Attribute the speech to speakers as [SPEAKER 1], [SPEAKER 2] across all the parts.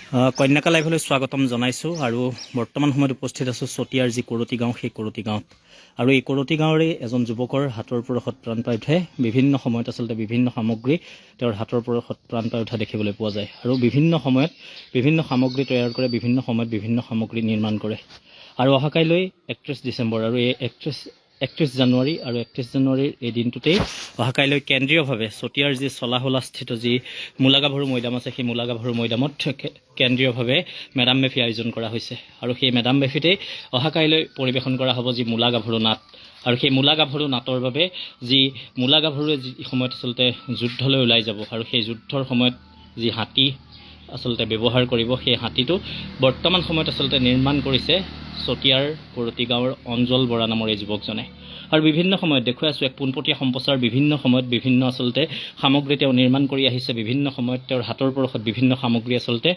[SPEAKER 1] কন্যাকা লাইভলৈ স্বাগতম জনাইছোঁ আৰু বৰ্তমান সময়ত উপস্থিত আছোঁ চতিয়াৰ যি কৰতি গাঁও সেই কৰতি গাঁৱত আৰু এই কৰতি গাঁৱৰে এজন যুৱকৰ হাতৰ পৰশত প্ৰাণ পাই উঠে বিভিন্ন সময়ত আচলতে বিভিন্ন সামগ্ৰী তেওঁৰ হাতৰ পৰশত প্ৰাণ পাই উঠা দেখিবলৈ পোৱা যায় আৰু বিভিন্ন সময়ত বিভিন্ন সামগ্ৰী তৈয়াৰ কৰে বিভিন্ন সময়ত বিভিন্ন সামগ্ৰী নিৰ্মাণ কৰে আৰু অহাকাইলৈ 31 ডিচেম্বৰ আৰু এই 31 জানুৱাৰী আৰু 31 জানুৱাৰীৰ এই দিনটোতেই অহাকাইলৈ কেন্দ্ৰীয়ভাৱে চতিয়াৰ যি চলাহলাস্থিত যি মূলাগাভৰু মৈদাম আছে সেই মূলাগাভৰু মৈদামত কেন্দ্ৰীয়ভাৱে মেডাম মেফি আয়োজন কৰা হৈছে আৰু সেই মেডাম মেফিতেই অহাকাইলৈ পৰিৱেশন কৰা হ'ব যি মূলাগাভৰু নাট আৰু সেই মূলাগাভৰু নাটৰ বাবে যি মূলাগাভৰুৱে যি সময়ত আচলতে যুদ্ধলৈ ওলাই যাব আৰু সেই যুদ্ধৰ সময়ত যি হাতী আচলতে ব্যৱহাৰ কৰিব সেই হাতীটো বৰ্তমান সময়ত আচলতে নিৰ্মাণ কৰিছে চতিয়াৰ কৰতি গাঁৱৰ অঞ্জল বৰা নামৰ এই যুৱকজনে আৰু বিভিন্ন সময়ত দেখুৱাই আছোঁ এক পোনপটীয়া সম্প্ৰচাৰ বিভিন্ন সময়ত বিভিন্ন আচলতে সামগ্ৰী তেওঁ নিৰ্মাণ কৰি আহিছে বিভিন্ন সময়ত তেওঁৰ হাতৰ পৰশত বিভিন্ন সামগ্ৰী আচলতে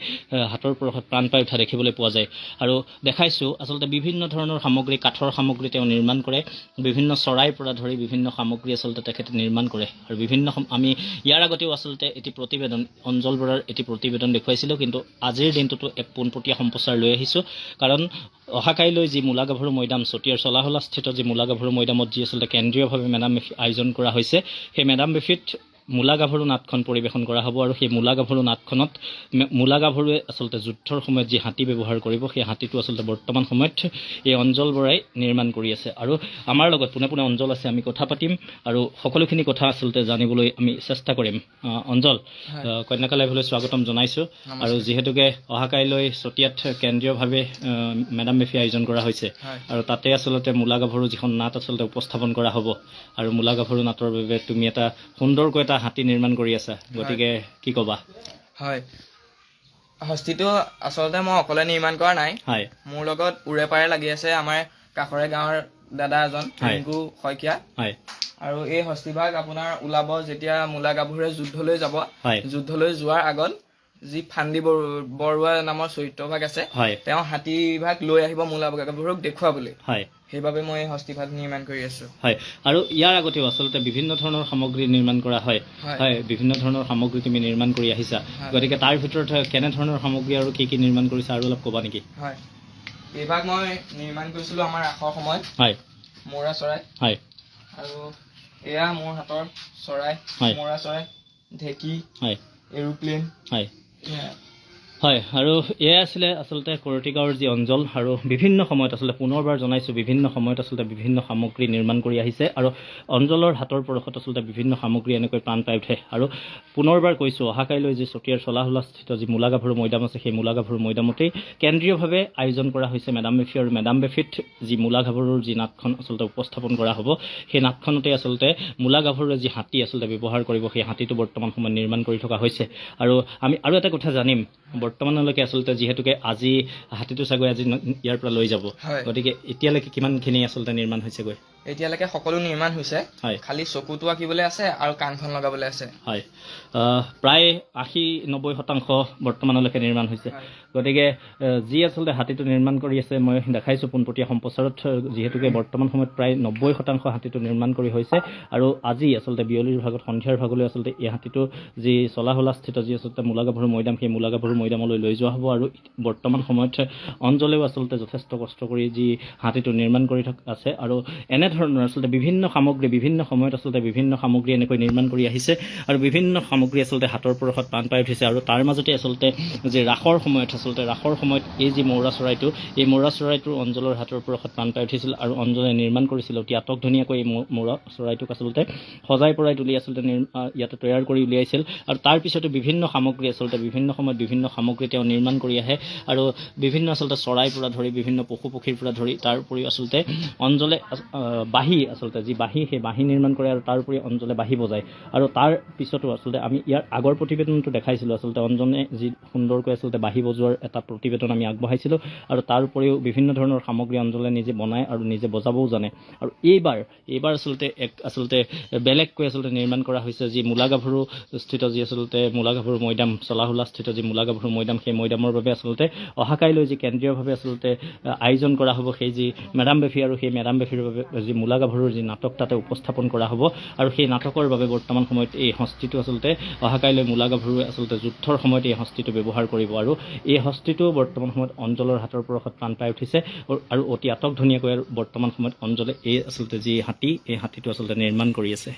[SPEAKER 1] হাতৰ পৰশত প্ৰাণ পাই উঠা দেখিবলৈ পোৱা যায় আৰু দেখাইছোঁ আচলতে বিভিন্ন ধৰণৰ সামগ্ৰী কাঠৰ সামগ্ৰী তেওঁ নিৰ্মাণ কৰে বিভিন্ন চৰাইৰ পৰা ধৰি বিভিন্ন সামগ্ৰী আচলতে তেখেতে নিৰ্মাণ কৰে আৰু বিভিন্ন আমি ইয়াৰ আগতেও আচলতে এটি প্ৰতিবেদন অঞ্জল বৰাৰ এটি প্ৰতিবেদন দেখুৱাইছিলোঁ কিন্তু আজিৰ দিনটোতো এক পোনপটীয়া সম্প্ৰচাৰ লৈ আহিছোঁ কাৰণ অহাকাইলৈ যি মূলাগাভৰু মৈদাম চতিয়াৰ চলাহলাস্থিত যি মূলাগাভৰু মৈদামত যি আচলতে কেন্দ্ৰীয়ভাৱে মেডাম মেফি আয়োজন কৰা হৈছে সেই মেডাম মেফিত মূলাগাভৰু নাটখন পৰিৱেশন কৰা হ'ব আৰু সেই মূলাগাভৰু নাটখনত মূলাগাভৰুৱে আচলতে যুদ্ধৰ সময়ত যি হাতী ব্যৱহাৰ কৰিব সেই হাতীটো আচলতে বৰ্তমান সময়ত এই অঞ্জল বৰাই নিৰ্মাণ কৰি আছে আৰু আমাৰ লগত পোনে পোনে অঞ্জল আছে আমি কথা পাতিম আৰু সকলোখিনি কথা আচলতে জানিবলৈ আমি চেষ্টা কৰিম অঞ্জল কন্যাকা লাইভলৈ স্বাগতম জনাইছোঁ আৰু যিহেতুকে অহাকাইলৈ চতিয়াত কেন্দ্ৰীয়ভাৱে মেডাম মেফি আয়োজন কৰা হৈছে আৰু তাতে আচলতে মূলাগাভৰু যিখন নাট আচলতে উপস্থাপন কৰা হ'ব আৰু মূলাগাভৰু নাটৰ বাবে তুমি এটা সুন্দৰকৈ এটা হাতী নিৰ্মাণ কৰি আছা গতিকে কি ক'বা
[SPEAKER 2] হয় হস্তিটো আচলতে মই অকলে নিৰ্মাণ কৰা নাই
[SPEAKER 1] হয়
[SPEAKER 2] মোৰ লগত উৰে পাৰে লাগি আছে আমাৰ কাষৰে গাঁৱৰ দাদা এজন ৰিংকু শইকীয়া
[SPEAKER 1] হয়
[SPEAKER 2] আৰু এই হস্তিভাগ আপোনাৰ ওলাব যেতিয়া মূলাগাভৰুৱে যুদ্ধলৈ যাব
[SPEAKER 1] হয়
[SPEAKER 2] যুদ্ধলৈ যোৱাৰ আগত যি ফান্দি বৰুৱা নামৰ চৰিত্ৰভাগ আছে
[SPEAKER 1] হয়
[SPEAKER 2] তেওঁ হাতীভাগ লৈ আহিব মূলাগাভৰুক দেখুৱাবলৈ
[SPEAKER 1] হয়
[SPEAKER 2] সেইবাবে মই এই হস্তিভাগ নিৰ্মাণ কৰি আছো
[SPEAKER 1] হয় আৰু ইয়াৰ আগতেও আচলতে বিভিন্ন ধৰণৰ সামগ্ৰী নিৰ্মাণ কৰা হয় হয় বিভিন্ন ধৰণৰ সামগ্ৰী তুমি নিৰ্মাণ কৰি আহিছা গতিকে তাৰ ভিতৰত কেনেধৰণৰ সামগ্ৰী আৰু কি কি নিৰ্মাণ কৰিছা আৰু অলপ ক'বা নেকি
[SPEAKER 2] হয় এইভাগ মই নিৰ্মাণ কৰিছিলোঁ আমাৰ ৰাসৰ সময়ত
[SPEAKER 1] হয়
[SPEAKER 2] মৌৰা চৰাই
[SPEAKER 1] হয়
[SPEAKER 2] আৰু এয়া মোৰ হাতৰ চৰাই মৌৰা চৰাই ঢেঁকী
[SPEAKER 1] হয়
[SPEAKER 2] এৰোপ্লেন
[SPEAKER 1] হয় হয় আৰু এয়া আছিলে আচলতে কৰতি গাঁৱৰ যি অঞ্চল আৰু বিভিন্ন সময়ত আচলতে পুনৰবাৰ জনাইছোঁ বিভিন্ন সময়ত আচলতে বিভিন্ন সামগ্ৰী নিৰ্মাণ কৰি আহিছে আৰু অঞ্চলৰ হাতৰ পৰশত আচলতে বিভিন্ন সামগ্ৰী এনেকৈ প্ৰাণ পাই উঠে আৰু পুনৰবাৰ কৈছোঁ অহাকাইলৈ যি চতিয়াৰ চলাহলাস্থিত যি মূলাগাভৰু মৈদাম আছে সেই মূলাগাভৰু মৈদামতেই কেন্দ্ৰীয়ভাৱে আয়োজন কৰা হৈছে মেডাম মেফি আৰু মেডাম মেফিত যি মূলাগাভৰুৰ যি নাটখন আচলতে উপস্থাপন কৰা হ'ব সেই নাটখনতে আচলতে মূলাগাভৰুৱে যি হাতী আচলতে ব্যৱহাৰ কৰিব সেই হাতীটো বৰ্তমান সময়ত নিৰ্মাণ কৰি থকা হৈছে আৰু আমি আৰু এটা কথা জানিম বৰ্তমানলৈকে আচলতে যিহেতুকে আজি হাতীটো চাগৈ আজি ইয়াৰ পৰা লৈ যাব গতিকে এতিয়ালৈকে কিমানখিনি আচলতে নিৰ্মাণ হৈছেগৈ
[SPEAKER 2] এতিয়ালৈকে সকলো নিৰ্মাণ হৈছে
[SPEAKER 1] হয়
[SPEAKER 2] খালি চকুটো আঁকিবলৈ আছে আৰু কাণখন লগাবলৈ আছে
[SPEAKER 1] হয় প্ৰায় 80-90% বৰ্তমানলৈকে নিৰ্মাণ হৈছে গতিকে যি আচলতে হাতীটো নিৰ্মাণ কৰি আছে মই দেখাইছোঁ পোনপটীয়া সম্প্ৰচাৰত যিহেতুকে বৰ্তমান সময়ত প্ৰায় 90% হাতীটো নিৰ্মাণ কৰি হৈছে আৰু আজি আচলতে বিয়লিৰ ভাগত সন্ধিয়াৰ ভাগলৈ আচলতে এই হাতীটো যি চলাহলাস্থিত যি আচলতে মূলাগাভৰু মৈদাম সেই মূলাগাভৰু মৈদামলৈ লৈ যোৱা হ'ব আৰু বৰ্তমান সময়ত অঞ্চলেও আচলতে যথেষ্ট কষ্ট কৰি যি হাতীটো নিৰ্মাণ কৰি আছে আৰু এনেধৰণৰ আচলতে বিভিন্ন সামগ্ৰী বিভিন্ন সময়ত আচলতে বিভিন্ন সামগ্ৰী এনেকৈ নিৰ্মাণ কৰি আহিছে আৰু বিভিন্ন সামগ্ৰী আচলতে হাতৰ পৰশত প্ৰাণ পাই উঠিছে আৰু তাৰ মাজতে আচলতে যে ৰাসৰ সময়ত এই যি মৌৰা চৰাইটো এই মৌৰা চৰাইটোৰ অঞ্চলৰ হাতৰ পৰশত প্ৰাণ পাই উঠিছিল আৰু অঞ্চলে নিৰ্মাণ কৰিছিল অতি আটকধুনীয়াকৈ এই মৌৰা চৰাইটোক আচলতে সজাই পৰাই তুলি আচলতে ইয়াতে তৈয়াৰ কৰি উলিয়াইছিল আৰু তাৰ পিছতো বিভিন্ন সামগ্ৰী আচলতে বিভিন্ন সময়ত বিভিন্ন সামগ্ৰী তেওঁ নিৰ্মাণ কৰি আহে আৰু বিভিন্ন আচলতে চৰাইৰ পৰা ধৰি বিভিন্ন পশু পক্ষীৰ পৰা ধৰি তাৰ উপৰিও আচলতে অঞ্চলে বাঁহী আচলতে যি বাঁহী সেই বাঁহী নিৰ্মাণ কৰে আৰু তাৰ উপৰি অঞ্চলে বাঁহী বজায় আৰু তাৰ পিছতো আচলতে আমি ইয়াৰ আগৰ প্ৰতিবেদনটো দেখাইছিলোঁ আচলতে অঞ্জনে যি সুন্দৰকৈ আচলতে বাঁহী বজোৱাৰ এটা প্ৰতিবেদন আমি আগবঢ়াইছিলোঁ আৰু তাৰ উপৰিও বিভিন্ন ধৰণৰ সামগ্ৰী অঞ্চলে নিজে বনায় আৰু নিজে বজাবও জানে আৰু এইবাৰ আচলতে বেলেগকৈ আচলতে নিৰ্মাণ কৰা হৈছে যি মূলাগাভৰু স্থিত যি আচলতে মূলাগাভৰু মৈদাম চলাহলাস্থিত যি মূলাগাভৰু মৈদাম সেই মৈদামৰ বাবে আচলতে অহাকাইলৈ যি কেন্দ্ৰীয়ভাৱে আচলতে আয়োজন কৰা হ'ব সেই যি মেডাম মেফি আৰু সেই মেডাম মেফিৰ বাবে যি যি মূলা গাভৰুৰ যি নাটক তাতে উপস্থাপন কৰা হ'ব আৰু সেই নাটকৰ বাবে বৰ্তমান সময়ত এই হস্তীটো আচলতে অহাকাইলৈ মূলা গাভৰুৱে আচলতে যুদ্ধৰ সময়ত এই হস্তীটো ব্যৱহাৰ কৰিব আৰু এই হস্তীটো বৰ্তমান সময়ত অঞ্জলৰ হাতৰ পৰশত প্ৰাণ পাই উঠিছে আৰু অতি আটক ধুনীয়াকৈ বৰ্তমান সময়ত অঞ্জলে এই আচলতে যি হাতী এই হাতীটো আচলতে নিৰ্মাণ কৰি আছে।